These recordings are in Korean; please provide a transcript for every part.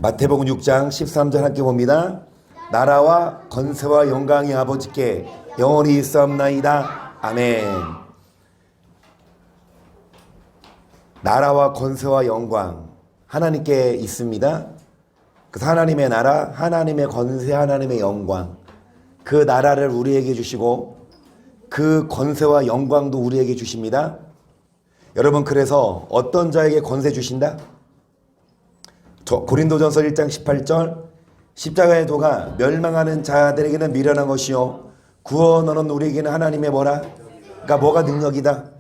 마태복음 6장 13절 함께 봅니다. 나라와 권세와 영광이 아버지께 영원히 있사옵나이다. 아멘. 나라와 권세와 영광 하나님께 있습니다. 그 하나님의 나라, 하나님의 권세, 하나님의 영광, 그 나라를 우리에게 주시고 그 권세와 영광도 우리에게 주십니다. 여러분, 그래서 어떤 자에게 권세 주신다? 고린도전서 1장 18절 십자가의 도가 멸망하는 자들에게는 미련한 것이요 구원 얻는 우리에게는 하나님의 뭐라? 그러니까 뭐가 능력이다?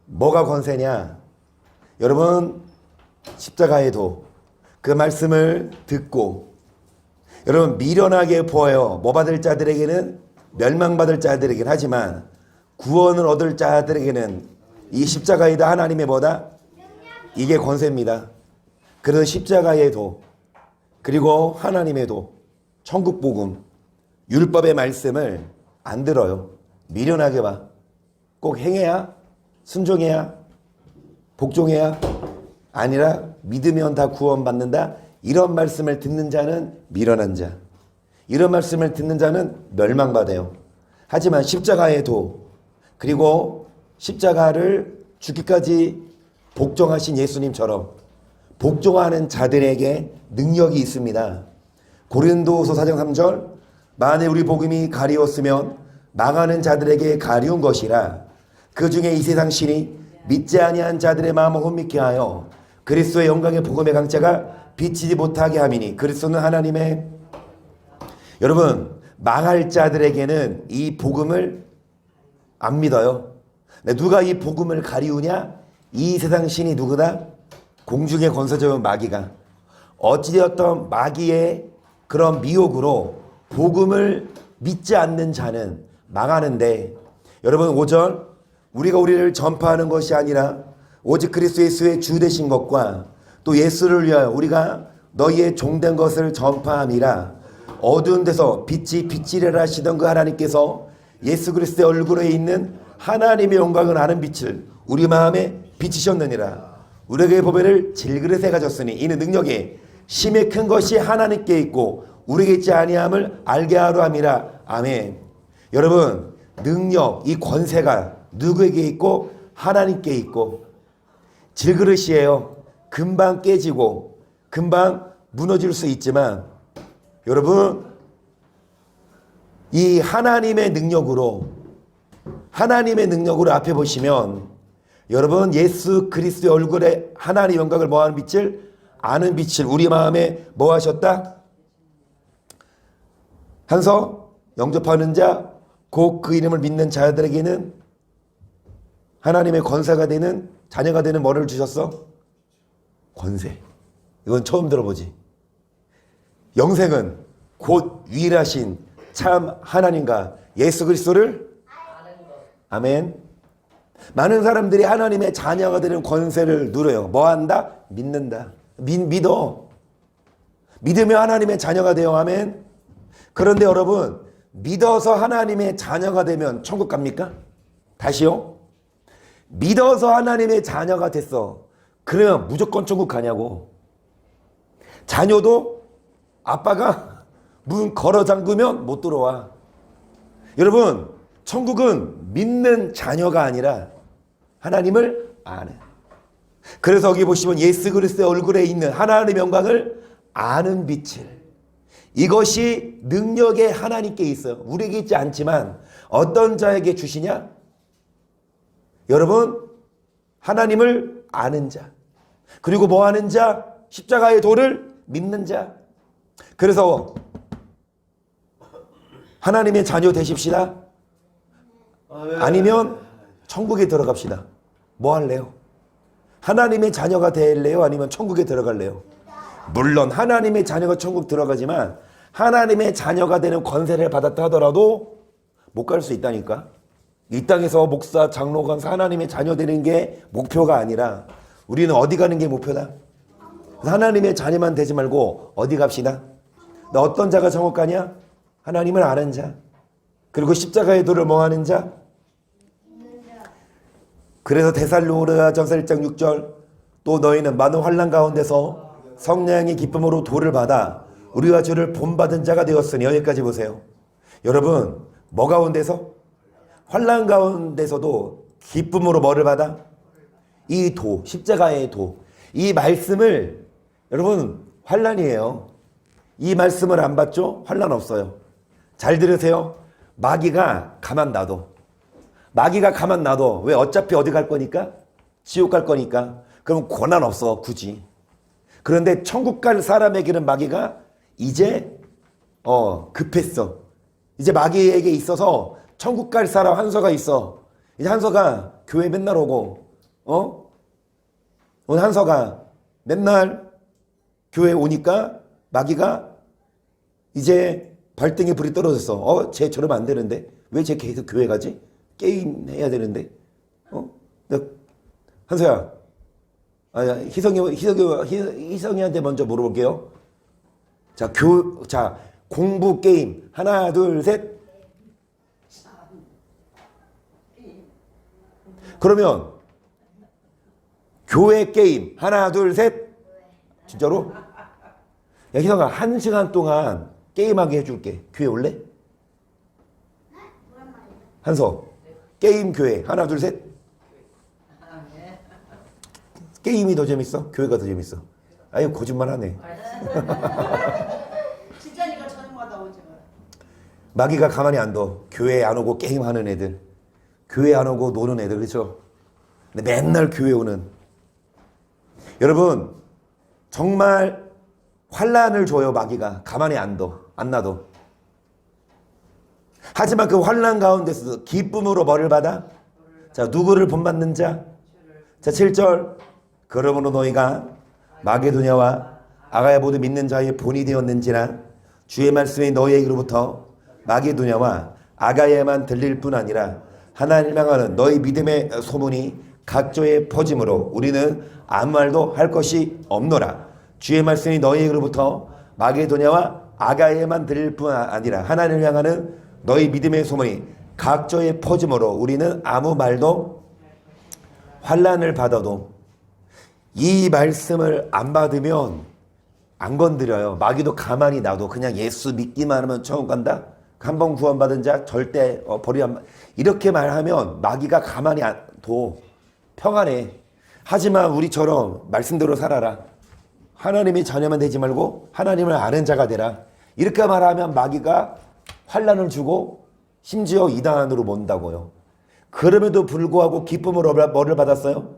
뭐가 권세냐? 여러분, 십자가의 도, 그 말씀을 듣고 여러분 미련하게 보아요. 뭐 받을 자들에게는 멸망받을 자들에게는, 하지만 구원을 얻을 자들에게는 이 십자가이다 하나님의 뭐다? 이게 권세입니다. 그래서 십자가의 도, 그리고 하나님의 도, 천국복음, 율법의 말씀을 안 들어요. 미련하게 봐. 꼭 행해야? 순종해야? 복종해야? 아니라 믿으면 다 구원받는다. 이런 말씀을 듣는 자는 미련한 자, 이런 말씀을 듣는 자는 멸망받아요. 하지만 십자가의 도, 그리고 십자가를 죽기까지 복종하신 예수님처럼 복종하는 자들에게 능력이 있습니다. 고린도서 4장 3절 만일 우리 복음이 가리웠으면 망하는 자들에게 가리운 것이라 그 중에 이 세상 신이 믿지 아니한 자들의 마음을 혼미케 하여 그리스도의 영광의 복음의 강자가 비치지 못하게 함이니 그리스도는 하나님의. 여러분, 망할 자들에게는 이 복음을 안 믿어요. 누가 이 복음을 가리우냐? 이 세상 신이 누구다? 공중의 권세자인 마귀가. 어찌되었던 마귀의 그런 미혹으로 복음을 믿지 않는 자는 망하는데, 여러분 5절 우리가 우리를 전파하는 것이 아니라 오직 그리스도 예수의 주 되신 것과 또 예수를 위하여 우리가 너희의 종된 것을 전파함이라. 어두운 데서 빛이 비치리라 하시던 그 하나님께서 예수 그리스도의 얼굴에 있는 하나님의 영광을 아는 빛을 우리 마음에 비치셨느니라. 우리에게 보배를 질그릇에 가졌으니 이는 능력이 심히 큰 것이 하나님께 있고 우리에게 있지 아니함을 알게 하려 함이라. 아멘. 여러분, 능력, 이 권세가 누구에게 있고? 하나님께 있고. 질그릇이에요. 금방 깨지고 금방 무너질 수 있지만 여러분, 이 하나님의 능력으로 앞에 보시면 여러분, 예수 그리스도의 얼굴에 하나님의 영광을 뭐하는 빛을? 아는 빛을 우리 마음에 뭐 하셨다? 한서 영접하는 자, 곧 그 이름을 믿는 자들에게는 하나님의 권세가 되는 자녀가 되는 뭐를 주셨어? 권세. 이건 처음 들어보지. 영생은 곧 유일하신 참 하나님과 예수 그리스도를 아멘. 많은 사람들이 하나님의 자녀가 되는 권세를 누려요. 뭐 한다? 믿는다. 믿어. 믿으면 하나님의 자녀가 돼요. 아멘. 그런데 여러분, 믿어서 하나님의 자녀가 되면 천국 갑니까? 다시요. 믿어서 하나님의 자녀가 됐어. 그러면 무조건 천국 가냐고. 자녀도 아빠가 문 걸어 잠그면 못 들어와. 여러분, 천국은 믿는 자녀가 아니라 하나님을 아는. 그래서 여기 보시면 예수 그리스도의 얼굴에 있는 하나님의 영광을 아는 빛을, 이것이 능력의 하나님께 있어요. 우리에게 있지 않지만 어떤 자에게 주시냐? 여러분, 하나님을 아는 자, 그리고 뭐 하는 자? 십자가의 도를 믿는 자. 그래서 하나님의 자녀 되십시다. 아니면 천국에 들어갑시다. 뭐 할래요? 하나님의 자녀가 될래요? 아니면 천국에 들어갈래요? 물론 하나님의 자녀가 천국 들어가지만 하나님의 자녀가 되는 권세를 받았다 하더라도 못 갈 수 있다니까. 이 땅에서 목사, 장로, 강사 하나님의 자녀 되는 게 목표가 아니라 우리는 어디 가는 게 목표다. 하나님의 자녀만 되지 말고 어디 갑시다. 나 어떤 자가 천국 가냐? 하나님을 아는 자, 그리고 십자가의 도를 뭐 하는 자? 그래서 데살로니가전서 1장 6절 또 너희는 많은 환난 가운데서 성령의 기쁨으로 도를 받아 우리가 주를 본받은 자가 되었으니. 여기까지 보세요. 여러분, 뭐 가운데서? 환난 가운데서도 기쁨으로 뭐를 받아? 이 도, 십자가의 도. 이 말씀을, 여러분, 환난이에요. 이 말씀을 안 받죠? 환난 없어요. 잘 들으세요. 마귀가 가만 놔둬. 마귀가 가만 놔둬. 왜? 어차피 어디 갈 거니까? 지옥 갈 거니까. 그럼 고난 없어, 굳이. 그런데 천국 갈 사람에게는 마귀가 이제 급했어. 이제 마귀에게 있어서 천국 갈 사람 한서가 있어. 이제 한서가 교회 맨날 오고, 오늘 한서가 맨날 교회 오니까 마귀가 이제 발등에 불이 떨어졌어. 쟤 저러면 안 되는데 왜 쟤 계속 교회 가지? 게임 해야 되는데. 한서야, 희성이한테 먼저 물어볼게요. 자, 공부 게임 하나 둘 셋. 그러면 교회 게임 하나 둘 셋. 진짜로? 야, 희성아, 1시간 동안 게임하게 해줄게. 교회 올래? 한서, 게임 교회 하나 둘 셋. 게임이 더 재밌어? 교회가 더 재밌어? 아유, 거짓말하네. 진짜니까 저녁마다 오지. 마귀가 가만히 안 둬. 교회 안 오고 게임하는 애들, 교회 안 오고 노는 애들, 그렇죠? 근데 맨날 교회 오는. 여러분, 정말 환난을 줘요. 마귀가 가만히 안 놔둬. 하지만 그 환난 가운데서도 기쁨으로 뭐를 받아? 자, 누구를 본받는 자? 자, 7절. 그러므로 너희가 마게도냐와 아가야 모두 믿는 자의 본이 되었는지라 주의 말씀이 너희에게로부터 마게도냐와 아가야만 들릴 뿐 아니라 하나님을 향하는 너희 믿음의 소문이 각조에 퍼짐으로 우리는 아무 말도 할 것이 없노라. 주의 말씀이 너희에게로부터 마게도냐와 아가야만 들릴 뿐 아니라 하나님을 향하는 너희 믿음의 소문이 각조에 퍼짐으로 우리는 아무 말도, 환난을 받아도 이 말씀을 안 받으면 안 건드려요. 마귀도 가만히 놔둬. 그냥 예수 믿기만 하면 천국 간다. 한 번 구원받은 자 절대 버리 안. 이렇게 말하면 마귀가 가만히 안 둬. 평안해. 하지만 우리처럼 말씀대로 살아라. 하나님의 자녀만 되지 말고 하나님을 아는 자가 되라. 이렇게 말하면 마귀가 환난을 주고 심지어 이단으로 mon다고요. 그럼에도 불구하고 기쁨으로 뭐를 받았어요?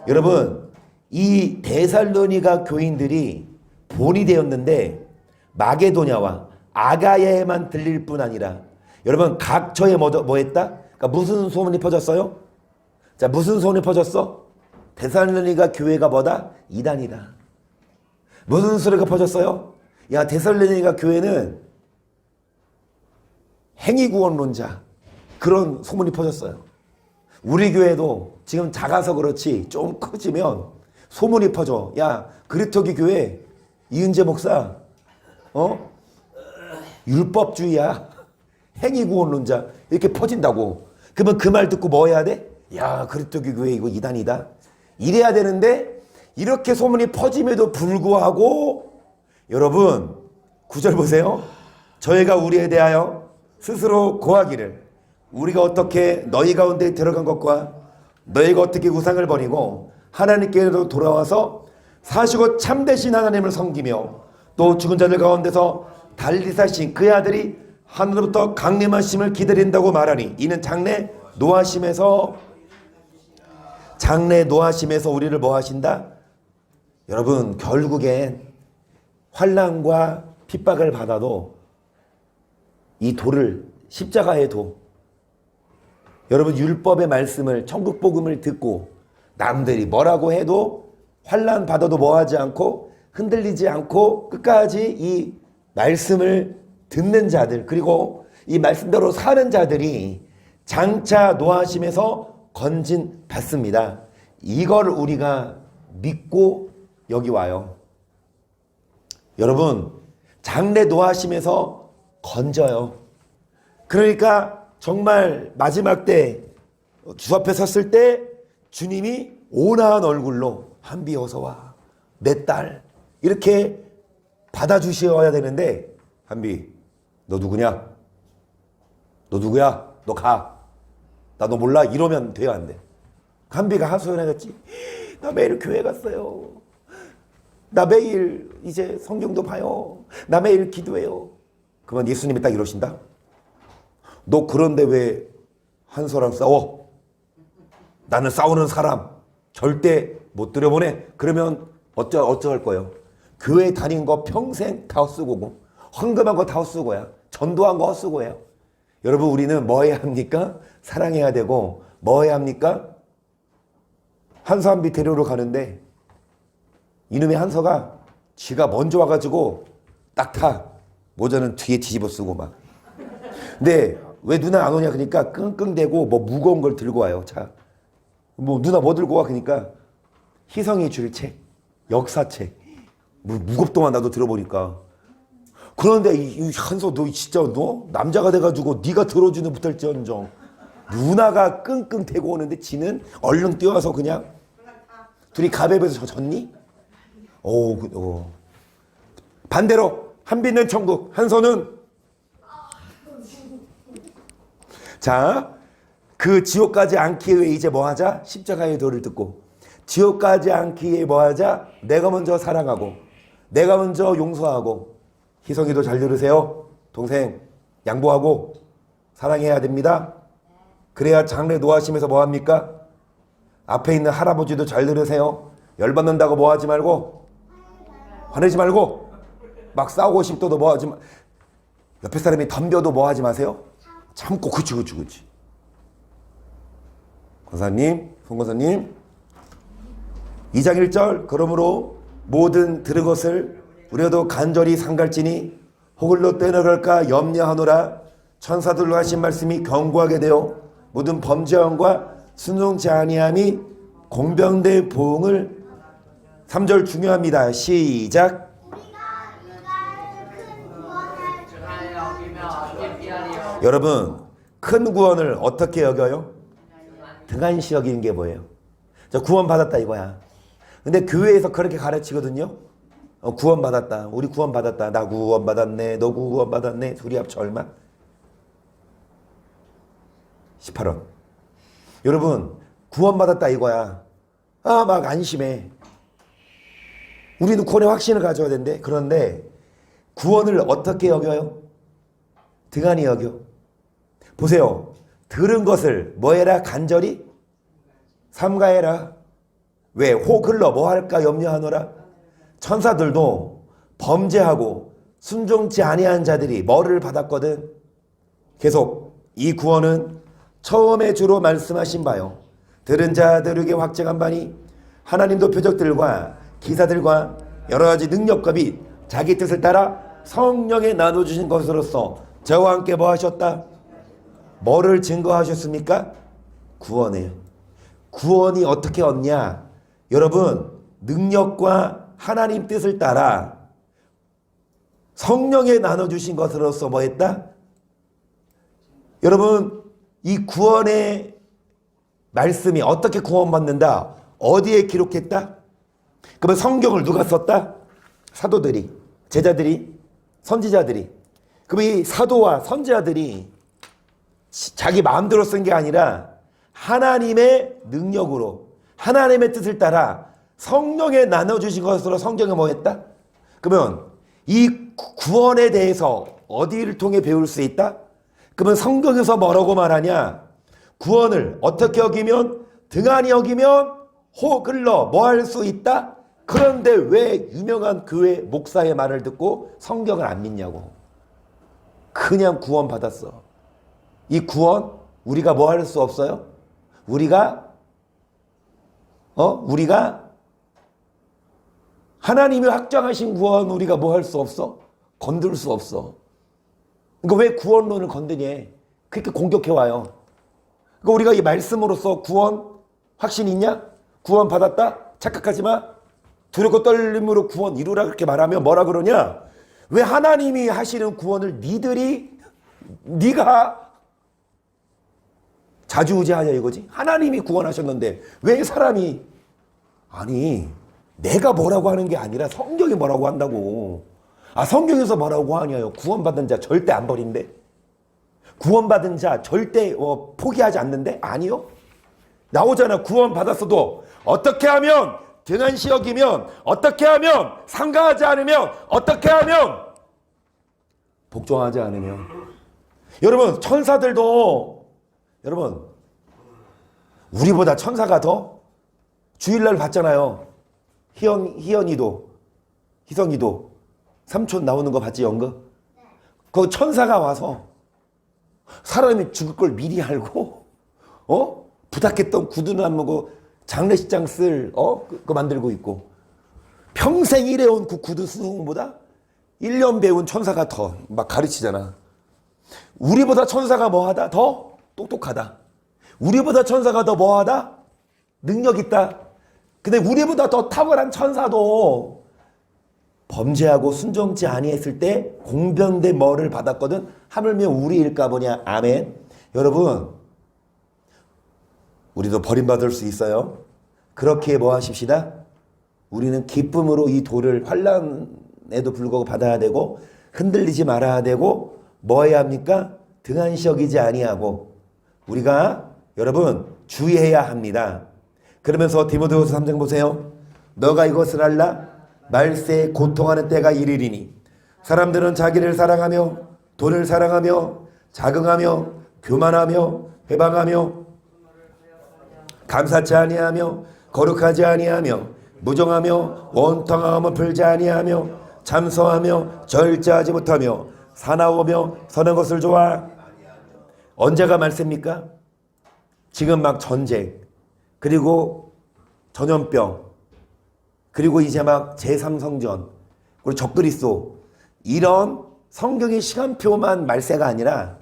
여러분, 이 데살로니가 교인들이 본이 되었는데 마게도냐와 아가야에만 들릴 뿐 아니라, 여러분, 각처에 뭐 했다? 그러니까 무슨 소문이 퍼졌어요? 자, 무슨 소문이 퍼졌어? 데살로니가 교회가 뭐다? 이단이다. 무슨 소리가 퍼졌어요? 야, 데살로니가 교회는 행위구원론자, 그런 소문이 퍼졌어요. 우리 교회도 지금 작아서 그렇지 좀 커지면 소문이 퍼져. 야, 그리스도교 교회 이은재 목사 율법주의야, 행위구원론자, 이렇게 퍼진다고. 그러면 그 말 듣고 뭐 해야 돼? 야, 그리스도교 교회 이거 이단이다, 이래야 되는데, 이렇게 소문이 퍼짐에도 불구하고 여러분 9절 보세요. 저희가 우리에 대하여 스스로 고하기를, 우리가 어떻게 너희 가운데 들어간 것과 너희가 어떻게 우상을 버리고 하나님께로 돌아와서 사시고 참되신 하나님을 섬기며 또 죽은 자들 가운데서 달리 사신 그의 아들이 하늘로부터 강림하심을 기다린다고 말하니, 이는 장래 노하심에서 우리를 뭐 하신다? 여러분, 결국엔 환난과 핍박을 받아도 이 도를, 십자가의 도, 여러분, 율법의 말씀을, 천국 복음을 듣고 남들이 뭐라고 해도 환난 받아도 뭐하지 않고 흔들리지 않고 끝까지 이 말씀을 듣는 자들, 그리고 이 말씀대로 사는 자들이 장차 노하심에서 건진 받습니다. 이걸 우리가 믿고 여기 와요. 여러분, 장래 노하심에서 건져요. 그러니까 정말 마지막 때 주 앞에 섰을 때 주님이 온화한 얼굴로 한비 어서 와, 내 딸, 이렇게 받아주셔야 되는데 한비 너 누구냐? 너 누구야? 너 가. 나 너 몰라? 이러면 돼요 안 돼? 한비가 하소연하겠지. 나 매일 교회 갔어요. 나 매일 이제 성경도 봐요. 나 매일 기도해요. 그러면 예수님이 딱 이러신다. 너 그런데 왜 한서랑 싸워? 나는 싸우는 사람 절대 못 들여보내. 그러면 어쩔 거예요? 교회 다닌 거 평생 다 헛쓰고고 헌금한 거 다 헛쓰고야. 전도한 거 헛쓰고예요. 여러분 우리는 뭐 해야 합니까? 사랑해야 되고 뭐 해야 합니까? 한서 한비 데리러 가는데 이놈의 한서가 지가 먼저 와가지고 딱 타. 모자는 뒤에 뒤집어 쓰고 막. 근데 왜 누나 안 오냐 그러니까 끙끙대고 뭐 무거운 걸 들고 와요. 자, 뭐 누나 뭐 들고 와 그러니까 희성이 줄 책, 역사책. 뭐 무겁더만 나도 들어보니까. 그런데 이 한서 너 진짜 너 남자가 돼가지고 네가 들어주는 못할지언정 누나가 끙끙 대고 오는데 지는 얼른 뛰어와서 그냥 둘이 가베에서 졌니? 오. 반대로 한비는 천국, 한서는 자, 그 지옥 가지 않기 위해 이제 뭐 하자? 십자가의 도를 듣고 지옥 가지 않기 위해 뭐 하자? 내가 먼저 사랑하고 내가 먼저 용서하고 희성이도 잘 들으세요. 동생 양보하고 사랑해야 됩니다. 그래야 장래 노하심에서 뭐 합니까? 앞에 있는 할아버지도 잘 들으세요. 열받는다고 뭐 하지 말고 화내지 말고 막 싸우고 싶어도 뭐 하지 마. 옆에 사람이 덤벼도 뭐 하지 마세요. 참고 그치. 권사님, 송권사님 2장 1절 그러므로 모든 들은 것을 우리도 간절히 상갈지니 혹을로 떼어갈까 염려하노라. 천사들로 하신 말씀이 견고하게 되어 모든 범죄함과 순종치 아니함이 공병대 보응을 3절 중요합니다. 시작. 여러분 큰 구원을 어떻게 여겨요? 등한시 여기는 게 뭐예요? 저 구원 받았다 이거야. 근데 교회에서 그렇게 가르치거든요. 구원 받았다. 우리 구원 받았다. 나 구원 받았네. 너 구원 받았네. 둘이 합쳐 얼마? 18원. 여러분 구원 받았다 이거야. 막 안심해. 우리는 구원의 확신을 가져야 된대. 그런데 구원을 어떻게 여겨요? 등한히 여겨. 보세요. 들은 것을 뭐 해라? 간절히 삼가해라. 왜? 혹을러 뭐 할까 염려하노라. 천사들도 범죄하고 순종치 아니한 자들이 뭐를 받았거든. 계속 이 구원은 처음에 주로 말씀하신 바요. 들은 자들에게 확증한 바니 하나님도 표적들과 기사들과 여러 가지 능력과 및 자기 뜻을 따라 성령에 나눠주신 것으로서 저와 함께 뭐 하셨다? 뭐를 증거하셨습니까? 구원이에요. 구원이 어떻게 얻냐? 여러분 능력과 하나님 뜻을 따라 성령에 나눠주신 것으로서 뭐 했다? 여러분 이 구원의 말씀이 어떻게 구원받는다? 어디에 기록했다? 그러면 성경을 누가 썼다? 사도들이, 제자들이, 선지자들이. 그럼 이 사도와 선지자들이 자기 마음대로 쓴 게 아니라 하나님의 능력으로 하나님의 뜻을 따라 성령에 나눠주신 것으로 성경에 뭐 했다? 그러면 이 구원에 대해서 어디를 통해 배울 수 있다? 그러면 성경에서 뭐라고 말하냐? 구원을 어떻게 여기면 등한히 여기면 혹을러 뭐 할 수 있다? 그런데 왜 유명한 교회 목사의 말을 듣고 성경을 안 믿냐고. 그냥 구원 받았어. 이 구원 우리가 뭐 할 수 없어요? 우리가 하나님이 확정하신 구원 우리가 뭐 할 수 없어? 건들 수 없어. 그러니까 왜 구원론을 건드냐? 그렇게 공격해와요. 그러니까 우리가 이 말씀으로써 구원 확신 있냐? 구원 받았다? 착각하지 마. 두렵고 떨림으로 구원 이루라 그렇게 말하면 뭐라 그러냐? 왜 하나님이 하시는 구원을 네가 자주우지하냐 이거지? 하나님이 구원하셨는데 왜 사람이 아니 내가 뭐라고 하는 게 아니라 성경이 뭐라고 한다고. 아, 성경에서 뭐라고 하냐요. 구원받은 자 절대 안 버린대. 구원받은 자 절대 포기하지 않는데? 아니요. 나오잖아. 구원받았어도 어떻게 하면 등한시 여기면, 어떻게 하면 상가하지 않으면, 어떻게 하면 복종하지 않으면. 여러분, 천사들도, 여러분, 우리보다 천사가 더 주일날 봤잖아요. 희연이도, 희성이도 삼촌 나오는 거 봤지, 연극? 그 천사가 와서 사람이 죽을 걸 미리 알고, 부탁했던 구두는 안 먹고 장례식장 쓸, 그거 만들고 있고. 평생 일해온 그 구두 수능보다 1년 배운 천사가 더 막 가르치잖아. 우리보다 천사가 뭐하다? 더 똑똑하다. 우리보다 천사가 더 뭐하다? 능력 있다. 근데 우리보다 더 탁월한 천사도 범죄하고 순종치 아니했을 때 공변된 뭐를 받았거든. 하물며 우리일까 보냐. 아멘. 여러분, 우리도 버림받을 수 있어요. 그렇게 뭐 하십시다. 우리는 기쁨으로 이 도를 환난에도 불구하고 받아야 되고, 흔들리지 말아야 되고, 뭐 해야 합니까? 등한시 여기지 아니하고 우리가 여러분 주의해야 합니다. 그러면서 디모데후서 3장 보세요. 너가 이것을 알라. 말세에 고통하는 때가 이르리니 사람들은 자기를 사랑하며 돈을 사랑하며 자긍하며 교만하며 해방하며 감사치 아니하며 거룩하지 아니하며 무정하며 원통함을 풀지 아니하며 참소하며 절제하지 못하며 사나우며 선한 것을 좋아. 언제가 말세입니까? 지금 막 전쟁, 그리고 전염병, 그리고 이제 막 제3성전, 그리고 적그리스도, 이런 성경의 시간표만 말세가 아니라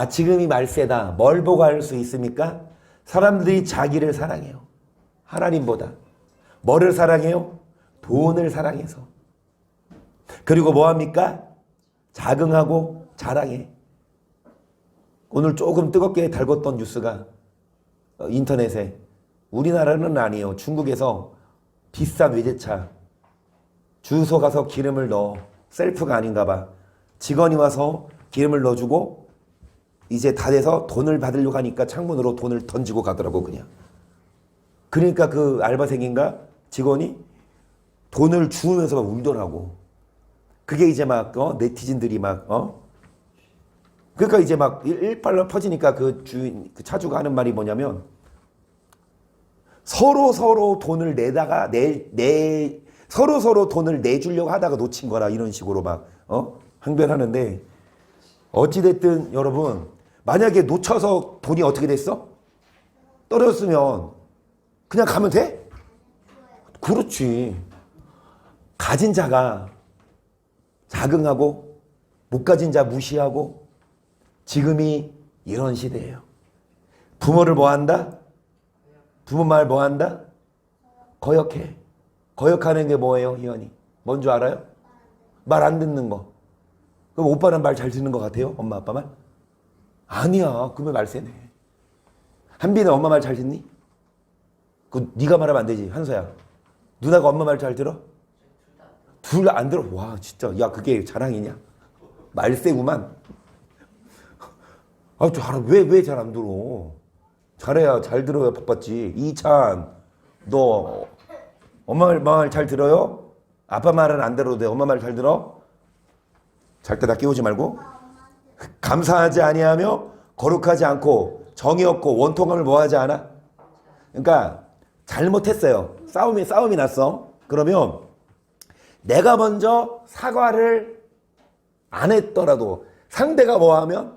지금이 말세다. 뭘 보고 알 수 있습니까? 사람들이 자기를 사랑해요. 하나님보다. 뭐를 사랑해요? 돈을 사랑해서. 그리고 뭐합니까? 자긍하고 자랑해. 오늘 조금 뜨겁게 달궜던 뉴스가 인터넷에, 우리나라는 아니에요. 중국에서 비싼 외제차 주유소 가서 기름을 넣어. 셀프가 아닌가 봐. 직원이 와서 기름을 넣어주고 이제 다 돼서 돈을 받으려고 하니까 창문으로 돈을 던지고 가더라고. 그냥. 그러니까 그 알바생인가 직원이 돈을 주우면서 막 울더라고. 그게 이제 막 네티즌들이 막 그러니까 이제 막 일팔로 퍼지니까 그 주인, 그 차주가 하는 말이 뭐냐면, 서로 돈을 내다가 서로 돈을 내주려고 하다가 놓친 거라, 이런 식으로 막 항변하는데, 어찌됐든 여러분, 만약에 놓쳐서 돈이 어떻게 됐어? 떨어졌으면 그냥 가면 돼? 그렇지. 가진 자가 자긍하고 못 가진 자 무시하고, 지금이 이런 시대예요. 부모를 뭐 한다? 부모 말 뭐 한다? 거역해. 거역하는 게 뭐예요, 희연이? 뭔 줄 알아요? 말 안 듣는 거. 그럼 오빠는 말 잘 듣는 것 같아요? 엄마 아빠 말? 아니야. 그러면 말세네. 한빈은 엄마 말 잘 듣니? 네가 말하면 안 되지. 한서야. 누나가 엄마 말 잘 들어? 둘 다 안 들어. 와, 진짜. 야, 그게 자랑이냐? 말세구만. 왜 잘 안 들어? 잘해야 잘 들어야 복 받지. 이찬, 너 엄마 말 잘 들어요? 아빠 말은 안 들어도 돼. 엄마 말 잘 들어? 잘 때 다 깨우지 말고. 감사하지 아니하며 거룩하지 않고 정이 없고 원통함을 뭐하지 않아? 그러니까 잘못했어요. 싸움이 났어. 그러면 내가 먼저 사과를 안 했더라도 상대가 뭐하면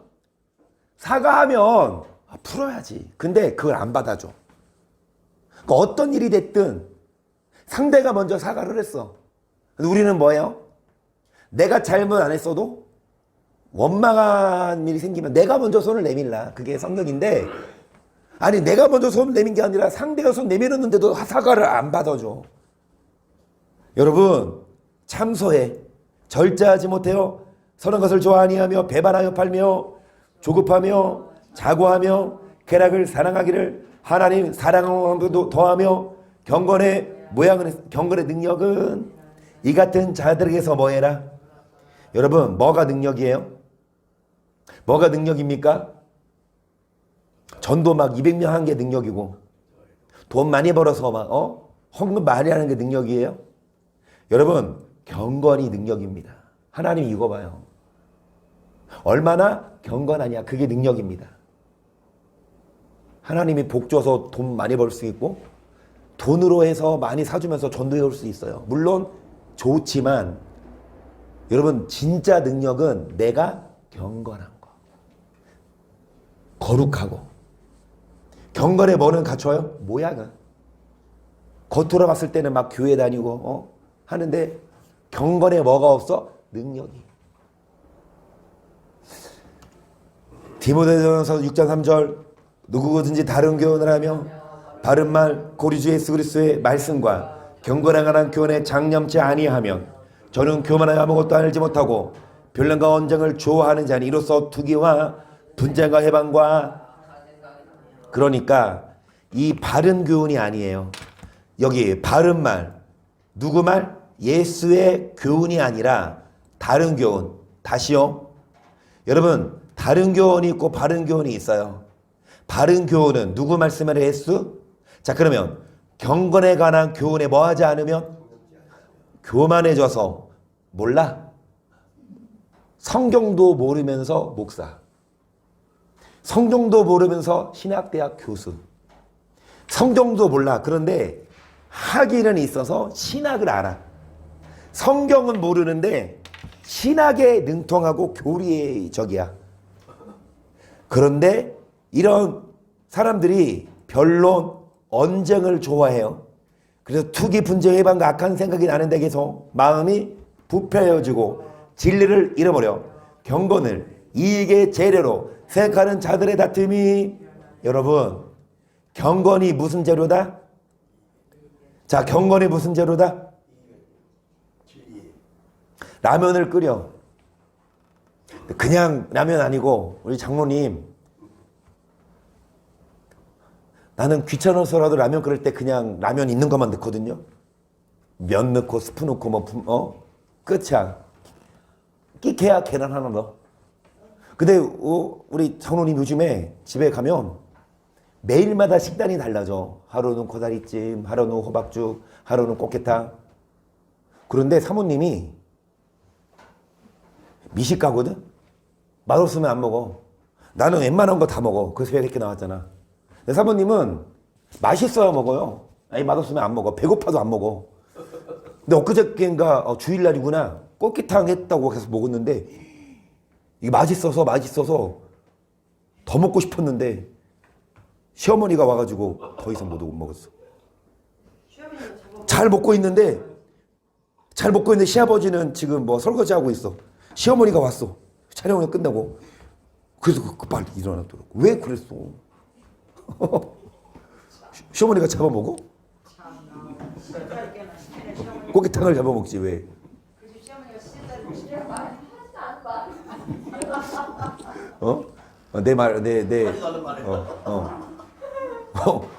사과하면 풀어야지. 근데 그걸 안 받아줘. 그러니까 어떤 일이 됐든 상대가 먼저 사과를 했어. 우리는 뭐예요? 내가 잘못 안 했어도 원망한 일이 생기면 내가 먼저 손을 내밀라. 그게 성격인데, 아니 내가 먼저 손을 내민 게 아니라 상대가 손 내밀었는데도 사과를 안 받아줘. 여러분, 참소해. 절제하지 못해요. 선한 것을 좋아하니하며 배반하여 팔며 조급하며 자고하며 쾌락을 사랑하기를 하나님 사랑함도 더하며 경건에 경건의 능력은 이 같은 자들에게서 뭐 해라? 여러분, 뭐가 능력이에요? 뭐가 능력입니까? 전도 막 200명 한 게 능력이고, 돈 많이 벌어서 막 헌금 많이 하는 게 능력이에요? 여러분, 경건이 능력입니다. 하나님 이거 봐요. 얼마나 경건하냐, 그게 능력입니다. 하나님이 복 줘서 돈 많이 벌 수 있고, 돈으로 해서 많이 사주면서 전도해 올 수 있어요. 물론 좋지만 여러분, 진짜 능력은 내가 경건한 거, 거룩하고. 경건에 뭐는 갖춰요? 모양은. 겉으로 봤을 때는 막 교회 다니고 하는데 경건에 뭐가 없어? 능력이. 디모데전서 6장 3절, 누구든지 다른 교훈을 하며 바른 말 고리 주 예수 그리스도의 말씀과 경건에 관한 교훈에 장념치 아니하면 저는 교만하여 아무것도 알지 못하고 변론과 언쟁을 좋아하는 자니 이로써 투기와 분쟁과 해방과. 그러니까 이 바른 교훈이 아니에요. 여기 바른 말, 누구 말? 예수의 교훈이 아니라 다른 교훈. 다시요. 여러분, 다른 교훈이 있고 바른 교훈이 있어요. 바른 교훈은 누구 말씀을 예수? 자, 그러면 경건에 관한 교훈에 뭐 하지 않으면? 교만해져서 몰라. 성경도 모르면서 목사, 성경도 모르면서 신학대학 교수, 성경도 몰라. 그런데 학위는 있어서 신학을 알아. 성경은 모르는데 신학에 능통하고 교리의 적이야. 그런데 이런 사람들이 변론, 언쟁을 좋아해요. 그래서 투기, 분쟁, 해방과 악한 생각이 나는 데 계속 마음이 부패해지고 진리를 잃어버려 경건을 이익의 재료로 생각하는 자들의 다툼이. 여러분, 경건이 무슨 재료다? 자, 경건이 무슨 재료다? 라면을 끓여. 그냥 라면 아니고 우리 장모님, 나는 귀찮아서라도 라면 끓일 때 그냥 라면 있는 것만 넣거든요. 면 넣고 스프 넣고 끝이야. 끼케야 계란 하나 넣어. 근데 우리 장모님 요즘에 집에 가면 매일마다 식단이 달라져. 하루는 코다리찜, 하루는 호박죽, 하루는 꽃게탕. 그런데 사모님이 미식가거든? 맛없으면 안 먹어. 나는 웬만한 거 다 먹어. 그래서 이렇게 나왔잖아. 근데 사모님은 맛있어야 먹어요. 아니, 맛없으면 안 먹어. 배고파도 안 먹어. 근데 엊그저께인가 주일날이구나. 꽃게탕 했다고 해서 먹었는데 이게 맛있어서 더 먹고 싶었는데 시어머니가 와가지고 더 이상 못 먹었어. 잘 먹고 있는데 시아버지는 지금 뭐 설거지하고 있어. 시어머니가 왔어. 촬영을 끝나고. 그래서 빨리 일어나더라고. 왜 그랬어? 시어머니가 잡아먹어? 꽃게탕을 잡아먹지 왜?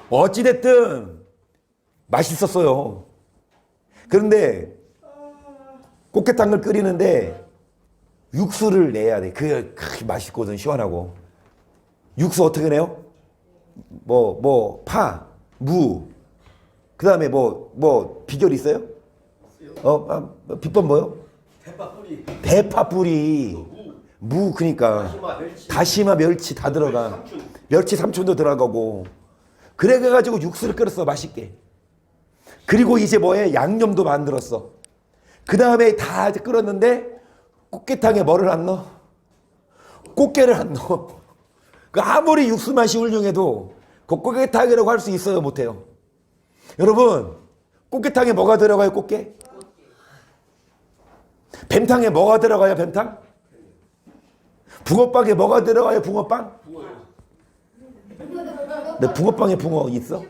어찌됐든 맛있었어요. 그런데 꽃게탕을 끓이는데 육수를 내야 돼. 그게 맛있거든, 시원하고. 육수 어떻게 내요? 파, 무. 그 다음에 비결 있어요? 비법 뭐요? 대파 뿌리. 무, 그니까. 다시마, 멸치 다 들어가. 멸치 삼촌도 들어가고. 그래가지고 육수를 끓였어, 맛있게. 그리고 이제 뭐해? 양념도 만들었어. 그 다음에 다 끓었는데 꽃게탕에 뭐를 안 넣어? 꽃게를 안 넣어. 아무리 육수 맛이 훌륭해도 그 꽃게탕이라고 할 수 있어요, 못해요? 여러분, 꽃게탕에 뭐가 들어가요, 꽃게? 뱀탕에 뭐가 들어가요, 뱀탕? 붕어빵에 뭐가 들어가요, 붕어빵? 근데 붕어빵에 붕어 있어?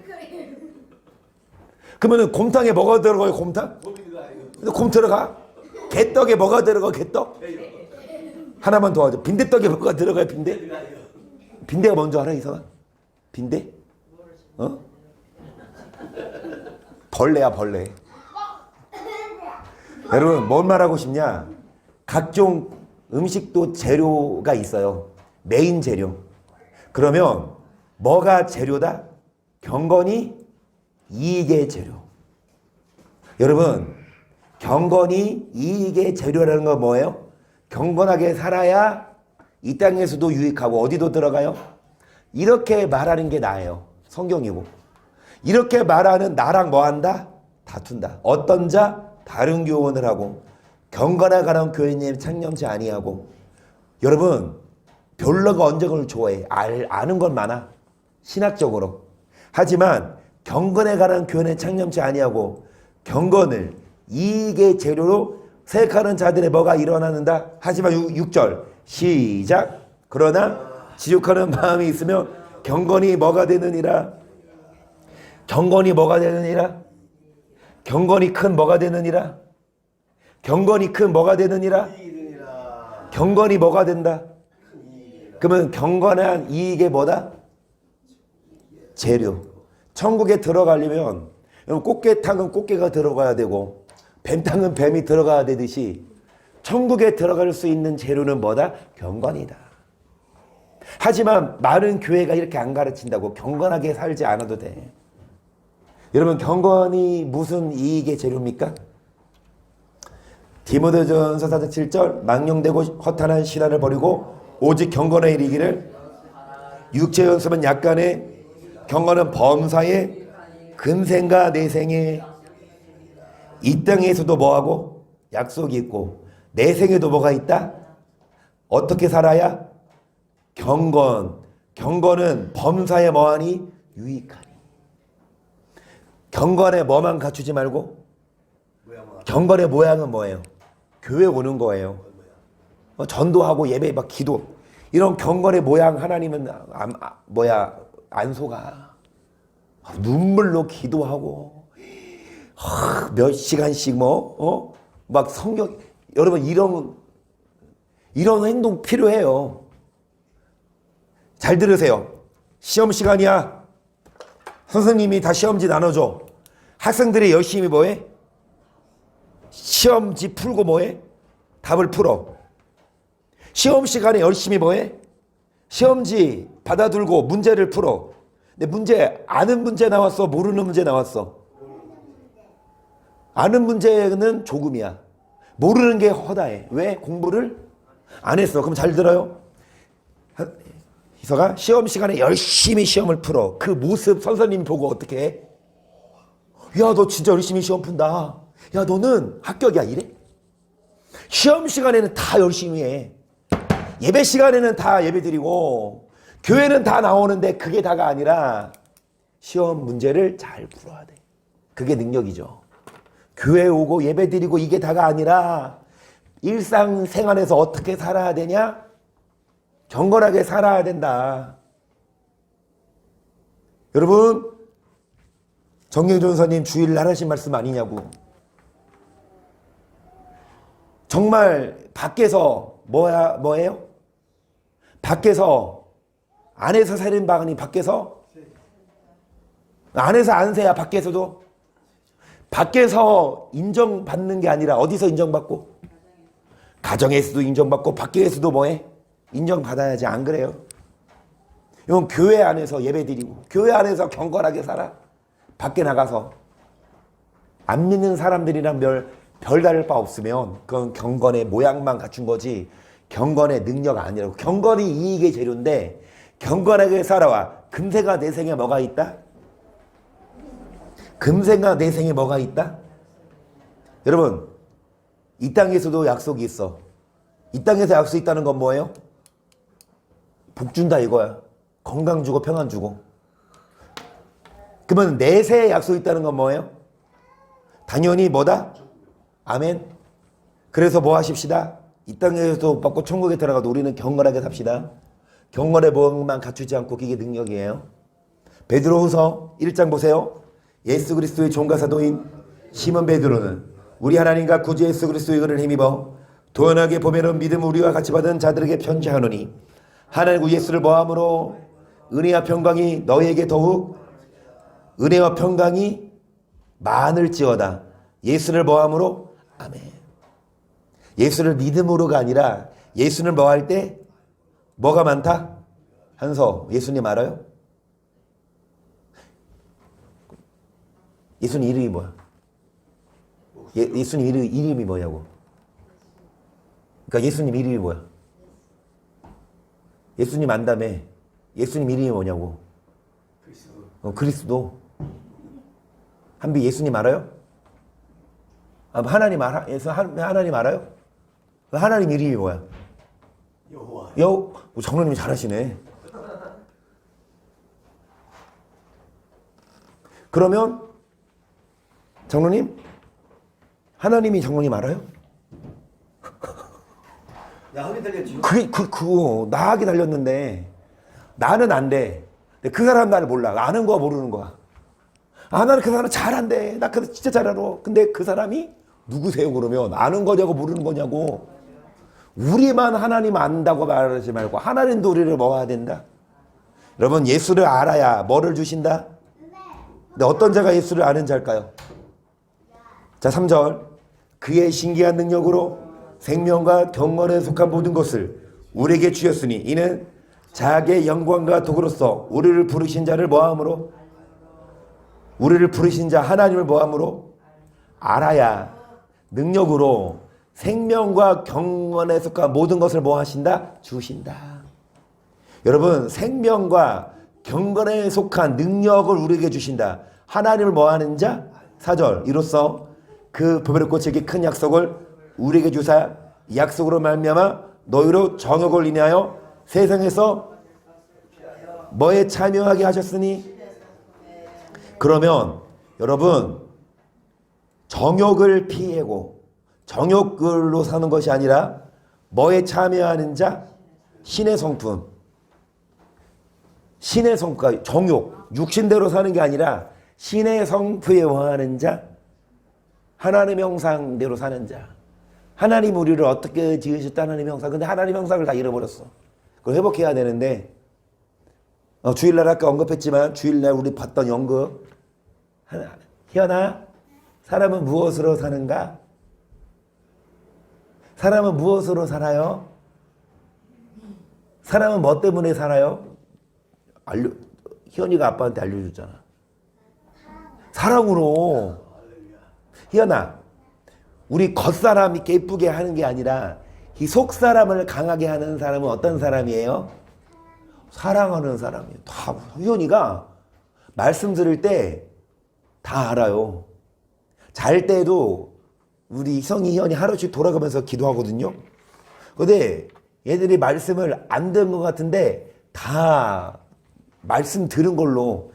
그러면 곰탕에 뭐가 들어가요, 곰탕? 근데 곰 들어가? 개떡에 뭐가 들어가, 개떡? 하나만 더 하죠. 빈대떡에 뭐가 들어가요, 빈대? 빈대가 뭔지 알아, 이상아? 빈대? 벌레야 벌레. 여러분 뭔 말하고 싶냐? 각종 음식도 재료가 있어요. 메인 재료. 그러면 뭐가 재료다? 경건이 이익의 재료. 여러분 경건이 이익의 재료라는 건 뭐예요? 경건하게 살아야 이 땅에서도 유익하고 어디도 들어가요? 이렇게 말하는 게 나예요. 성경이고. 이렇게 말하는 나랑 뭐한다? 다툰다. 어떤 자? 다른 교훈을 하고 경건에 관한 교회님 창념치 아니하고. 여러분 별로가 언쟁을 좋아해. 아는 건 많아. 신학적으로. 하지만 경건에 관한 교훈에 창념치 아니하고 경건을 이익의 재료로 생각하는 자들의 뭐가 일어나는다. 하지만 6절 시작. 그러나 지족하는 마음이 있으면 경건이 뭐가 되느니라. 경건이 뭐가 되느니라. 경건이 큰 뭐가 되느니라. 경건이 큰 뭐가 되느니라. 경건이 뭐가 된다. 그러면 경건한 이익의 뭐다? 재료. 천국에 들어가려면 꽃게탕은 꽃게가 들어가야 되고 뱀탕은 뱀이 들어가야 되듯이 천국에 들어갈 수 있는 재료는 뭐다? 경건이다. 하지만 많은 교회가 이렇게 안 가르친다고 경건하게 살지 않아도 돼. 여러분 경건이 무슨 이익의 재료입니까? 디모데전서 4장 7절 망령되고 허탄한 신화를 버리고 오직 경건에 이르기를 육체 연습은 약간의 경건은 범사에 금생과 내생에 이 땅에서도 뭐하고 약속이 있고 내생에도 뭐가 있다? 어떻게 살아야? 경건은 범사에 뭐하니? 유익하니. 경건에 뭐만 갖추지 말고 경건의 모양은 뭐예요? 교회 오는 거예요. 전도하고 예배 막 기도 이런 경건의 모양 하나님은 안 속아. 눈물로 기도하고 몇 시간씩 막 성경. 여러분 이런 행동 필요해요. 잘 들으세요. 시험 시간이야. 선생님이 다 시험지 나눠줘. 학생들이 열심히 뭐해? 시험지 풀고 뭐해? 답을 풀어. 시험 시간에 열심히 뭐해? 시험지 받아들고 문제를 풀어. 근데 아는 문제 나왔어? 모르는 문제 나왔어? 아는 문제는 조금이야. 모르는 게 허다해. 왜? 공부를 안 했어. 그럼 잘 들어요. 희서가 시험 시간에 열심히 시험을 풀어. 그 모습 선생님 보고 어떻게 해? 야, 너 진짜 열심히 시험 푼다. 야, 너는 합격이야. 이래? 시험 시간에는 다 열심히 해. 예배 시간에는 다 예배 드리고 교회는 다 나오는데 그게 다가 아니라 시험 문제를 잘 풀어야 돼. 그게 능력이죠. 교회 오고 예배 드리고 이게 다가 아니라 일상생활에서 어떻게 살아야 되냐? 경건하게 살아야 된다. 여러분 정경준 선생님 주일날 하신 말씀 아니냐고. 정말 밖에서 뭐예요? 밖에서 안에서 세는 방언이 밖에서 안에서 안 세야 밖에서도. 밖에서 인정받는 게 아니라 어디서 인정받고? 가정에서도 인정받고 밖에서도 뭐해? 인정받아야지. 안 그래요? 이건 교회 안에서 예배드리고 교회 안에서 경건하게 살아. 밖에 나가서 안 믿는 사람들이랑 별다를 바 없으면 그건 경건의 모양만 갖춘 거지 경건의 능력 아니라고. 경건이 이익의 재료인데 경건하게 살아와. 금생과 내생에 뭐가 있다? 금생과 내생에 뭐가 있다? 여러분 이 땅에서도 약속이 있어. 이 땅에서 약속이 있다는 건 뭐예요? 복 준다 이거야. 건강 주고 평안 주고. 그러면 내세에 약속이 있다는 건 뭐예요? 당연히 뭐다? 아멘. 그래서 뭐 하십시다? 이 땅에서도 못 받고 천국에 들어가도 우리는 경건하게 삽시다. 경건의 모양만 갖추지 않고 그게 능력이에요. 베드로후서 1장 보세요. 예수 그리스도의 종과 사도인 시몬 베드로는 우리 하나님과 구주 예수 그리스도의 은혜를 힘입어 도연하게 보면은 믿음 우리와 같이 받은 자들에게 편지하노니 하나님 예수를 모함으로 은혜와 평강이 너희에게 더욱 은혜와 평강이 많을지어다. 예수를 뭐함으로? 아멘. 예수를 믿음으로가 아니라 예수를 뭐할 때 뭐가 많다? 한서 예수님 알아요? 예수님 이름이 뭐야? 예수님 이름이 뭐냐고. 그러니까 예수님 이름이 뭐야? 예수님 안다며. 예수님 이름이 뭐냐고. 그리스도. 한비 예수님 알아요? 하나님 알아요? 하나님 이름이 뭐야? 여호와. 장로님이 잘하시네. 그러면 장로님, 하나님이 장로님 알아요? 나하게 달렸지. 그거 나하게 달렸는데 나는 안 돼. 근데 그 사람 나를 몰라. 아는 거야 모르는 거야. 나는 그 사람 잘한대. 나 그 진짜 잘 알아. 근데 그 사람이 누구세요 그러면? 아는 거냐고 모르는 거냐고. 우리만 하나님 안다고 말하지 말고 하나님도 우리를 먹어야 된다. 여러분 예수를 알아야 뭐를 주신다? 근데 어떤 자가 예수를 아는 자일까요? 자 3절 그의 신기한 능력으로 생명과 경건에 속한 모든 것을 우리에게 주셨으니 이는 자기의 영광과 도구로서 우리를 부르신 자를 뭐함으로? 우리를 부르신 자 하나님을 뭐함으로? 알아야 능력으로 생명과 경건에 속한 모든 것을 뭐 하신다? 주신다. 여러분 생명과 경건에 속한 능력을 우리에게 주신다. 하나님을 뭐 하는 자? 4절 이로써 그 보배를 꽂히게 큰 약속을 우리에게 주사 약속으로 말미암아 너희로 정욕을 인하여 세상에서 뭐에 참여하게 하셨으니 그러면 여러분 정욕을 피하고 정욕으로 사는 것이 아니라 뭐에 참여하는 자? 신의 성품. 신의 성품, 정욕, 육신대로 사는 게 아니라 신의 성품에 원하는 자, 하나님의 형상대로 사는 자. 하나님 우리를 어떻게 지으셨다 하나님의 형상. 근데 하나님의 형상을 다 잃어버렸어. 그걸 회복해야 되는데 주일날 아까 언급했지만 주일날 우리 봤던 연극 희연아 사람은 무엇으로 사는가? 사람은 무엇으로 살아요? 사람은 뭐 때문에 살아요? 희연이가 아빠한테 알려줬잖아. 사랑으로. 희연아 우리 겉사람 이렇게 예쁘게 하는 게 아니라 이 속사람을 강하게 하는 사람은 어떤 사람이에요? 사랑하는 사람이에요. 다 희연이가 말씀 들을 때 다 알아요. 잘 때도 우리 희성이 희연이 하루씩 돌아가면서 기도하거든요. 근데 얘들이 말씀을 안 듣는 것 같은데 다 말씀 들은 걸로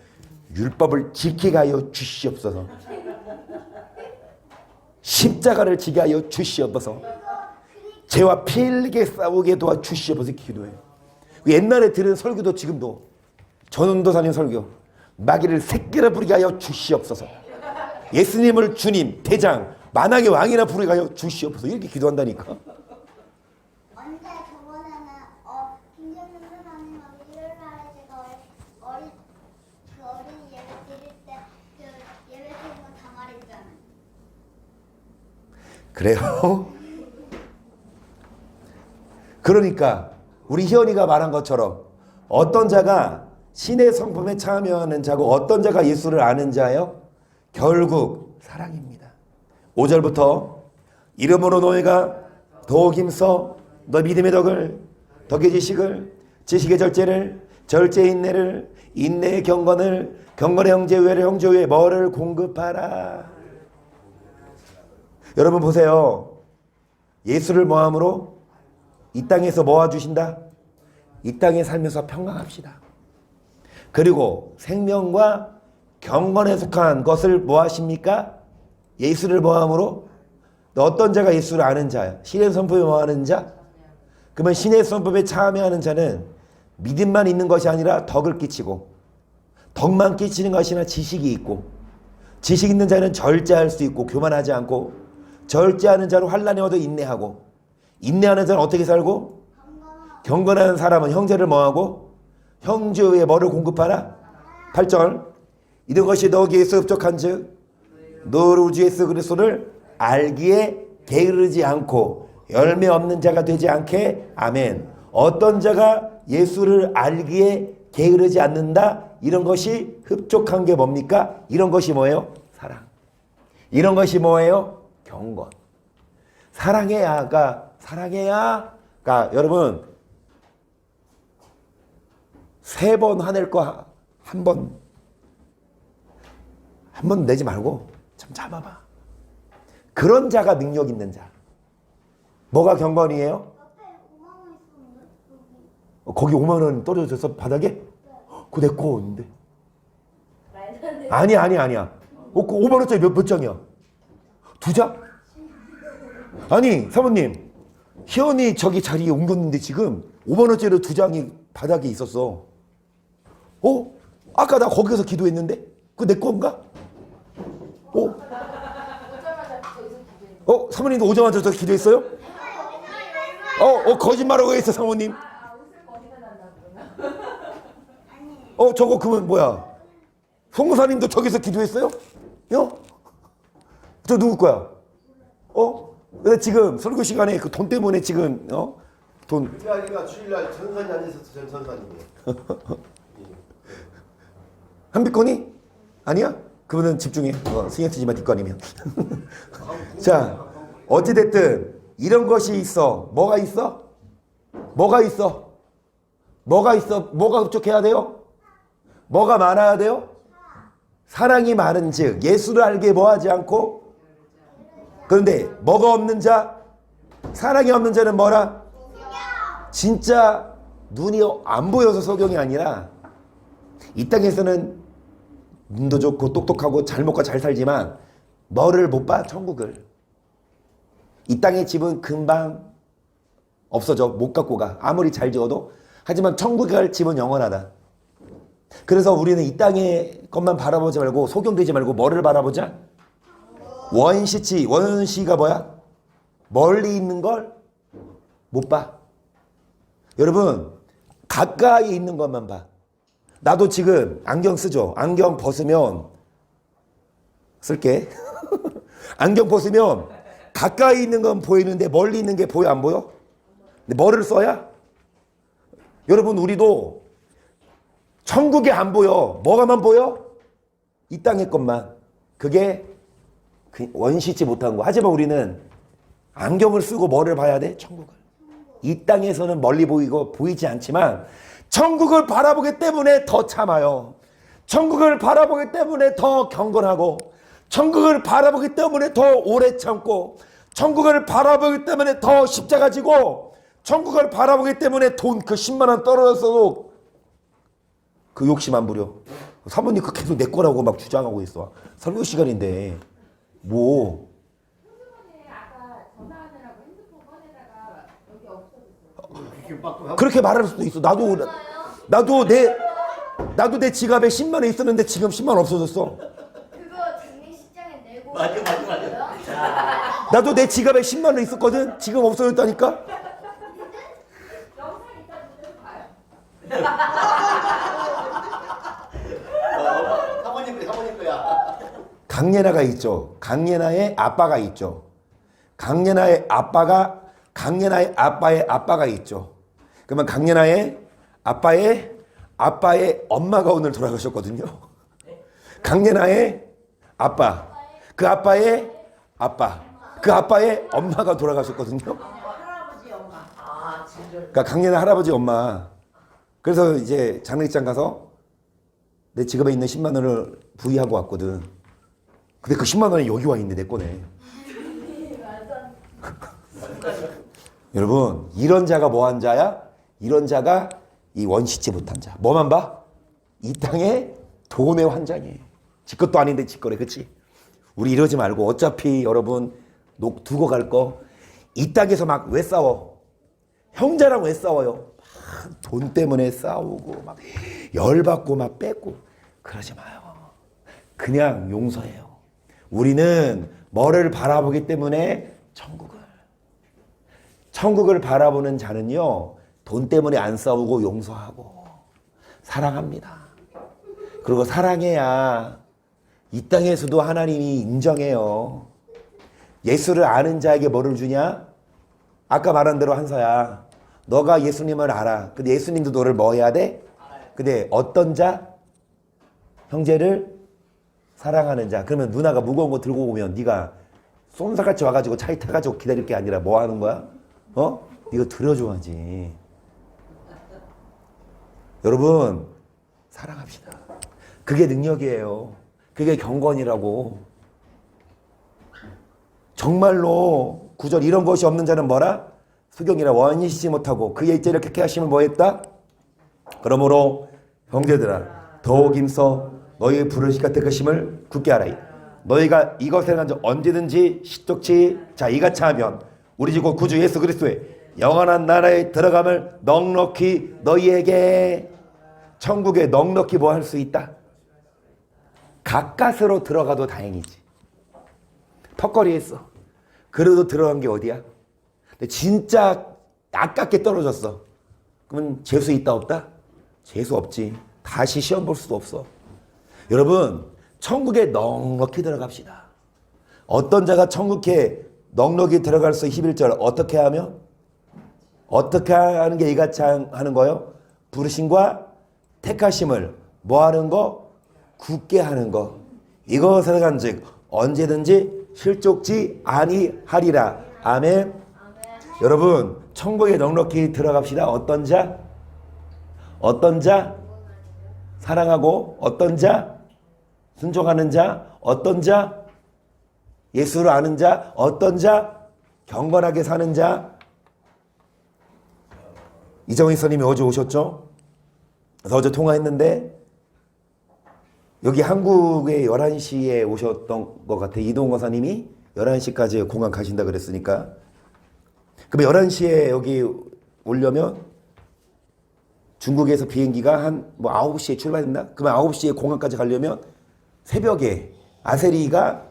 율법을 지키게 하여 주시옵소서. 십자가를 지게 하여 주시옵소서. 죄와 피 흘리게 싸우게 도와주시옵소서 기도해요. 옛날에 들은 설교도 지금도 전원도사님 설교 마귀를 새끼를 부리게 하여 주시옵소서. 예수님을 주님 대장 만왕의 왕이라 부르게 하여 주시옵소서. 이렇게 기도한다니까. 언제 저번에는 김정민 선생님하고 일요일날에 제가 어린 예배 드릴 때 그 예배 드린 거 다 말했잖아요. 그래요? 그러니까 우리 희연이가 말한 것처럼 어떤 자가 신의 성품에 참여하는 자고 어떤 자가 예수를 아는 자예요? 결국 사랑입니다. 5절부터 이름으로 너희가 더욱 힘써 너 믿음의 덕의 지식을 지식의 절제를 절제의 인내를 인내의 경건을 경건의 형제의회를 형제의회 뭐를 공급하라. 여러분 보세요. 예수를 뭐함으로 이 땅에서 모아주신다. 이 땅에 살면서 평강합시다. 그리고 생명과 경건에 속한 것을 뭐하십니까? 예수를 뭐함으로 어떤 자가 예수를 아는 자야? 신의 성품에 뭐하는 자? 그러면 신의 성품에 참여하는 자는 믿음만 있는 것이 아니라 덕을 끼치고 덕만 끼치는 것이 아니라 지식이 있고 지식 있는 자는 절제할 수 있고 교만하지 않고 절제하는 자로 환난에 얻어 인내하고 인내하는 자는 어떻게 살고 경건한 사람은 형제를 뭐하고 형제의 뭐를 공급하라? 8절 이런 것이 너기에서 흡족한 즉 너를 우주 예수 그리스도를 알기에 게으르지 않고 열매 없는 자가 되지 않게. 아멘. 어떤 자가 예수를 알기에 게으르지 않는다? 이런 것이 흡족한 게 뭡니까? 이런 것이 뭐예요? 사랑. 이런 것이 뭐예요? 경건. 사랑해야가 여러분 3번 화낼 거 한 번 내지 말고 참 잡아봐. 그런 자가 능력 있는 자. 뭐가 경건이에요? 앞에 5만 원 있었는데 거기 5만 원 떨어졌어 바닥에? 그거 내 거인데. 아니야. 그 5만 원짜리 몇 장이야? 2장? 아니 사모님, 희연이 저기 자리에 옮겼는데 지금 5만 원짜리 2장이 바닥에 있었어. 아까 나 거기서 기도했는데? 그거 내 건가? 사모님도 오자마자 저 기도했어요? 거짓말하고 있어 사모님. 저거 그러면 뭐야? 송사님도 저기서 기도했어요? 저 누구 거야? 근데 지금 설교 시간에 그 돈 때문에 지금 돈. 그게 아니라 주일날 전선이 안 있었어. 전선사님이. 한비건이? 아니야? 그분은 집중해. 신경 쓰지 마, 뒷거 아니면. 자, 어찌됐든 이런 것이 있어. 뭐가 있어? 뭐가 흡족해야 돼요? 뭐가 많아야 돼요? 사랑이 많은 즉 예수를 알게 뭐하지 않고. 그런데 뭐가 없는 자? 사랑이 없는 자는 뭐라? 진짜 눈이 안 보여서 소경이 아니라 이 땅에서는 눈도 좋고 똑똑하고 잘 먹고 잘 살지만 너를 못 봐. 천국을. 이 땅의 집은 금방 없어져. 못 갖고 가. 아무리 잘 지어도. 하지만 천국에 갈 집은 영원하다. 그래서 우리는 이 땅의 것만 바라보지 말고 소경되지 말고 뭐를 바라보자? 원시치. 원시가 뭐야? 멀리 있는 걸 못 봐. 여러분 가까이 있는 것만 봐. 나도 지금 안경 쓰죠. 안경 벗으면 쓸게. 안경 벗으면 가까이 있는 건 보이는데 멀리 있는 게 보여 안 보여? 근데 뭐를 써야? 여러분 우리도 천국에 안 보여. 뭐가만 보여? 이 땅의 것만. 그게 원시치 못한 거. 하지만 우리는 안경을 쓰고 뭐를 봐야 돼? 천국을. 이 땅에서는 멀리 보이고 보이지 않지만 천국을 바라보기 때문에 더 참아요. 천국을 바라보기 때문에 더 경건하고, 천국을 바라보기 때문에 더 오래 참고, 천국을 바라보기 때문에 더 십자가 지고, 천국을 바라보기 때문에 돈 그 10만 원 떨어졌어도 그 욕심 안 부려. 사모님 그 계속 내 거라고 막 주장하고 있어. 설교 시간인데 뭐. 그렇게 말할 수도 있어. 나도 내 지갑에 10만 원 있었는데 지금 10만 원 없어졌어. 그거 장례식장에 내고. 맞아. 나도 내 지갑에 10만 원 있었거든. 지금 없어졌다니까. 사모님 거야. 강예나가 있죠. 강예나의 아빠가 있죠. 강예나의 아빠의 아빠가 있죠. 그러면 강예나의 아빠의 엄마가 오늘 돌아가셨거든요. 강예나의 아빠, 그 아빠의 엄마가 돌아가셨거든요. 그러니까 강예나 할아버지 엄마. 그래서 이제 장례식장 가서 내 지갑에 있는 10만 원을 부의하고 왔거든. 근데 그 10만 원이 여기 와 있네. 내 거네. 여러분 이런 자가 뭐한 자야? 이런 자가 이 원시치 못한 자. 뭐만 봐? 이 땅에 돈의 환장이에요. 지 것도 아닌데 지 거래. 그치? 우리 이러지 말고 어차피 여러분 두고 갈 거 이 땅에서 막 왜 싸워? 형제랑 왜 싸워요? 막 돈 때문에 싸우고 막 열받고 막 뺏고 그러지 마요. 그냥 용서해요. 우리는 뭐를 바라보기 때문에 천국을 바라보는 자는요 돈 때문에 안 싸우고 용서하고 사랑합니다. 그리고 사랑해야 이 땅에서도 하나님이 인정해요. 예수를 아는 자에게 뭐를 주냐? 아까 말한 대로 한서야. 너가 예수님을 알아. 근데 예수님도 너를 뭐 해야 돼? 근데 어떤 자? 형제를 사랑하는 자. 그러면 누나가 무거운 거 들고 오면 네가 쏜살같이 와가지고 차에 타가지고 기다릴 게 아니라 뭐 하는 거야? 이거 들어줘야지. 여러분 사랑합시다. 그게 능력이에요. 그게 경건이라고. 정말로 9절 이런 것이 없는 자는 뭐라? 수경이라 원인시지 못하고 그의 일제를 쾌케 하시면 뭐 했다? 그러므로 형제들아 더욱 힘써 너희의 부르시가 택하심을 굳게 하라. 너희가 이것에 관한 언제든지 시독치 자 이같이 하면 우리 주 구주 예수 그리스도의 영원한 나라에 들어감을 넉넉히 너희에게 천국에 넉넉히 뭐 할 수 있다? 가까스로 들어가도 다행이지. 턱걸이 했어. 그래도 들어간 게 어디야? 근데 진짜 아깝게 떨어졌어. 그러면 재수 있다 없다? 재수 없지. 다시 시험 볼 수도 없어. 여러분 천국에 넉넉히 들어갑시다. 어떤 자가 천국에 넉넉히 들어갈 수 11절 어떻게 하면? 어떻게 하는 게 이같이 하는 거요? 부르심과 택하심을 뭐 하는 거? 굳게 하는 거. 이것에 간즉 언제든지 실족지 아니하리라. 아멘. 여러분 천국에 넉넉히 들어갑시다. 어떤 자? 어떤 자? 사랑하고 어떤 자? 순종하는 자? 어떤 자? 예수를 아는 자? 어떤 자? 경건하게 사는 자? 이정희 선생님이 어제 오셨죠? 그래서 어제 통화했는데 여기 한국에 11시에 오셨던 것 같아. 이동건 권사님이 11시까지 공항 가신다 그랬으니까. 그럼 11시에 여기 오려면 중국에서 비행기가 한 뭐 9시에 출발했나? 그러면 9시에 공항까지 가려면 새벽에 아세리가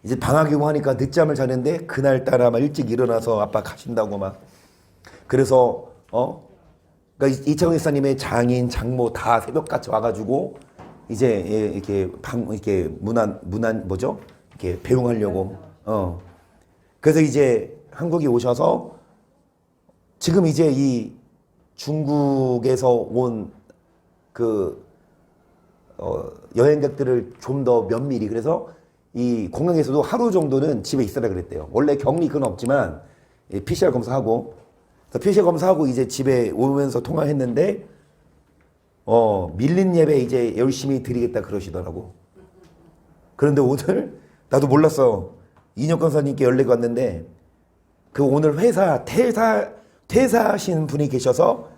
이제 방학이고 하니까 늦잠을 자는데 그날따라 막 일찍 일어나서 아빠 가신다고 막. 그래서 그러니까 이창훈 목사님의 장인 장모 다 새벽같이 와가지고 이제 이렇게 문안 뭐죠? 이렇게 배웅하려고. 그래서 이제 한국에 오셔서 지금 이제 이 중국에서 온 그 여행객들을 좀 더 면밀히 그래서 이 공항에서도 하루 정도는 집에 있으라 그랬대요. 원래 격리 그건 없지만 PCR 검사하고 PCR 검사하고 이제 집에 오면서 통화했는데 밀린 예배 이제 열심히 드리겠다 그러시더라고. 그런데 오늘 나도 몰랐어. 이인혁 권사님께 연락이 왔는데 그 오늘 회사 퇴사하신 분이 계셔서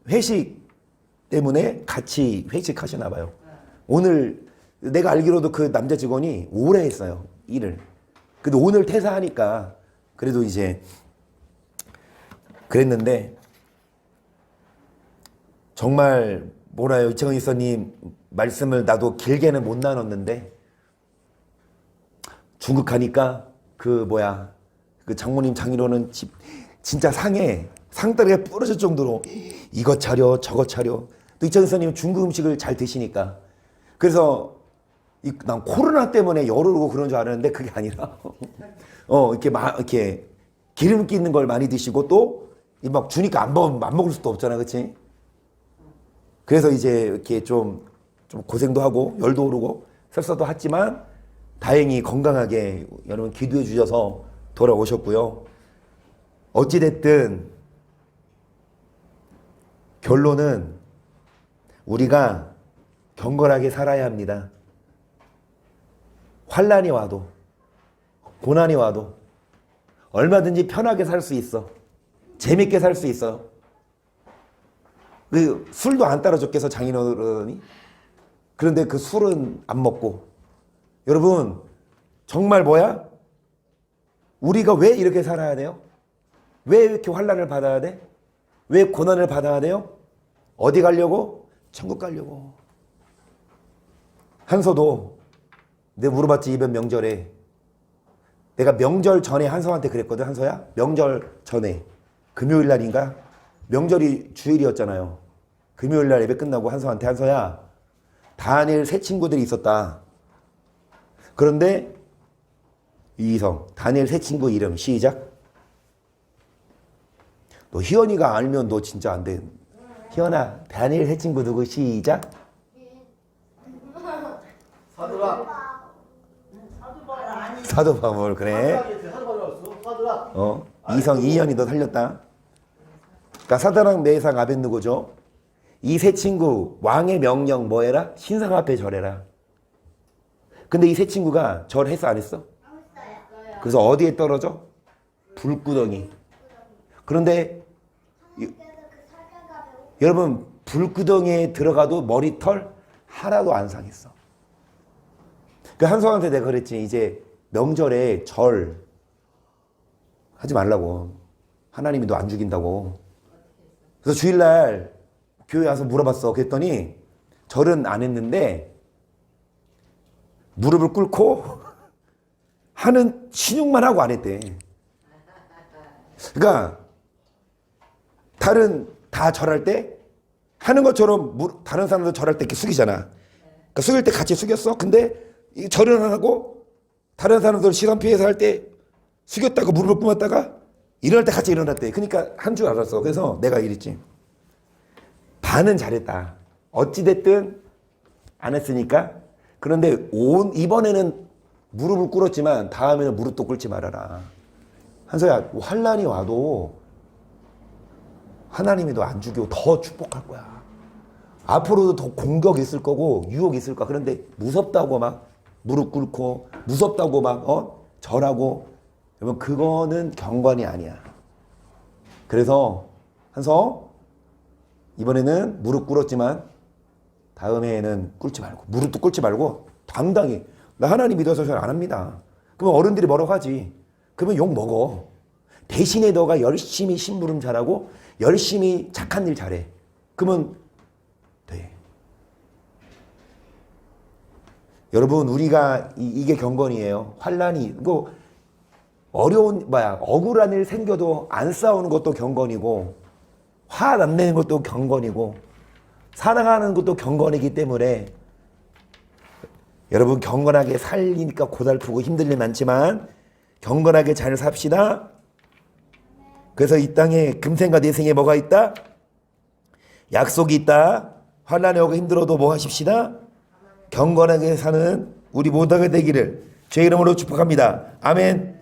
회식 때문에 같이 회식하시나 봐요. 오늘 내가 알기로도 그 남자 직원이 오래 했어요. 일을. 근데 오늘 퇴사하니까 그래도 이제 그랬는데 정말 뭐라요. 이창훈 이사님 말씀을 나도 길게는 못 나눴는데 중국 가니까 그 장모님 장인어른 집 진짜 상다리가 부러질 정도로 이것 차려 저것 차려. 또 이창훈 이사님 중국 음식을 잘 드시니까 그래서 난 코로나 때문에 열을 오고 그런 줄 알았는데 그게 아니라 이렇게 기름기 있는 걸 많이 드시고 또 막 주니까 안 먹을 수도 없잖아, 그렇지? 그래서 이제 이렇게 좀 고생도 하고 열도 오르고 설사도 했지만 다행히 건강하게 여러분 기도해 주셔서 돌아오셨고요. 어찌됐든 결론은 우리가 경건하게 살아야 합니다. 환난이 와도 고난이 와도 얼마든지 편하게 살 수 있어. 재밌게 살 수 있어. 그 술도 안 따라 줬겠어 장인어른이. 그런데 그 술은 안 먹고. 여러분 정말 우리가 왜 이렇게 살아야 돼요? 왜 이렇게 환난을 받아야 돼? 왜 고난을 받아야 돼요? 어디 가려고? 천국 가려고. 한서도 내가 물어봤지 이번 명절에. 내가 명절 전에 한서한테 그랬거든. 한서야 명절 전에 금요일 날인가? 명절이 주일이었잖아요. 금요일 날 예배 끝나고 한서한테 한서야 다니엘 새 친구들이 있었다. 그런데 이성, 다니엘 세 친구 이름 시작. 너 희연이가 알면 너 진짜 안 돼. 희연아, 다니엘 세 친구 누구 시작? 사드라. 사도 바울 그래. 사드라. 이성 이현이 너 살렸다. 그러니까 사드락 메삭 아벳느고죠. 이 세 친구 왕의 명령 뭐해라? 신상 앞에 절해라. 근데 이 세 친구가 절했어 안 했어? 그래서 어디에 떨어져? 불구덩이. 그런데 여러분 불구덩이에 들어가도 머리털 하나도 안 상했어. 그 한성한테 내가 그랬지. 이제 명절에 절 하지 말라고. 하나님이 너 안 죽인다고. 그래서 주일날 교회 와서 물어봤어. 그랬더니 절은 안 했는데 무릎을 꿇고 하는 신용만 하고 안 했대. 그러니까 다른 다 절할 때 하는 것처럼 다른 사람도 절할 때 이렇게 숙이잖아. 그러니까 숙일 때 같이 숙였어. 근데 이 절은 안 하고 다른 사람들 시선 피해서 할 때 숙였다가 무릎을 꿇었다가 일어날 때 같이 일어났대. 그러니까 한 줄 알았어. 그래서 내가 이랬지. 반은 잘했다. 어찌됐든 안 했으니까. 그런데 이번에는 무릎을 꿇었지만 다음에는 무릎도 꿇지 말아라. 한서야, 환란이 와도 하나님이 너 안 죽이고 더 축복할 거야. 앞으로도 더 공격이 있을 거고 유혹이 있을 거야. 그런데 무섭다고 막 무릎 꿇고 무섭다고 막 절하고 여러분 그거는 경건이 아니야. 그래서 한서 이번에는 무릎 꿇었지만 다음에는 꿇지 말고 무릎도 꿇지 말고 당당히 나 하나님 믿어서 잘 안 합니다. 그러면 어른들이 뭐라고 하지? 그러면 욕 먹어. 대신에 너가 열심히 심부름 잘하고 열심히 착한 일 잘해. 그러면 돼. 여러분 우리가 이게 경건이에요. 환란이 어려운 억울한 일 생겨도 안 싸우는 것도 경건이고 화 안 내는 것도 경건이고 사랑하는 것도 경건이기 때문에 여러분 경건하게 살리니까 고달프고 힘들 일 많지만 경건하게 잘 삽시다. 그래서 이 땅에 금생과 내생에 뭐가 있다? 약속이 있다. 환난에 오고 힘들어도 뭐 하십시다? 경건하게 사는 우리 모두가 되기를 주의 이름으로 축복합니다. 아멘.